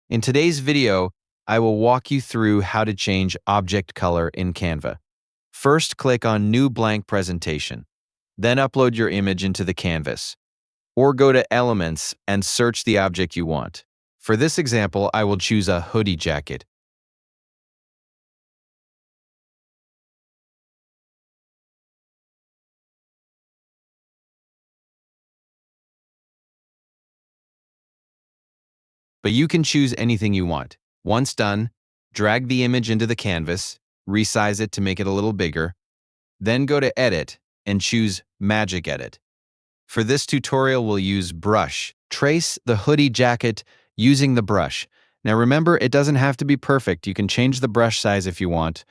In today's video, I will walk you through how to change object color in Canva. First, click on New Blank Presentation. Then upload your image into the canvas. Or go to Elements and search the object you want. For this example, I will choose a hoodie jacket. But you can choose anything you want. Once done, drag the image into the canvas, resize it to make it a little bigger, then go to Edit and choose Magic Edit. For this tutorial, we'll use brush. Trace the hoodie jacket using the brush. Now remember, it doesn't have to be perfect. You can change the brush size if you want.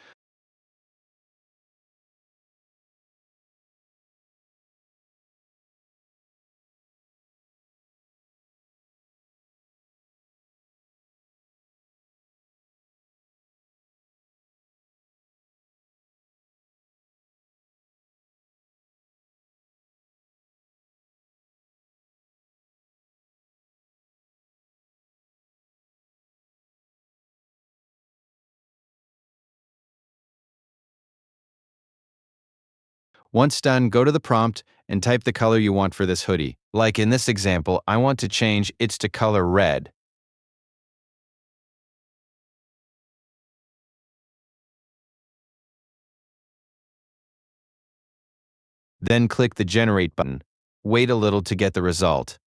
Once done, go to the prompt and type the color you want for this hoodie. Like in this example, I want to change it to color red. Then click the Generate button. Wait a little to get the result.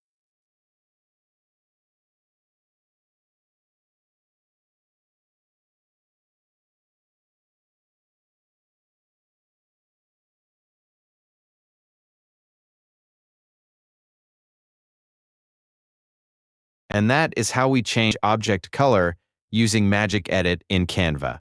And that is how we change object color using Magic Edit in Canva.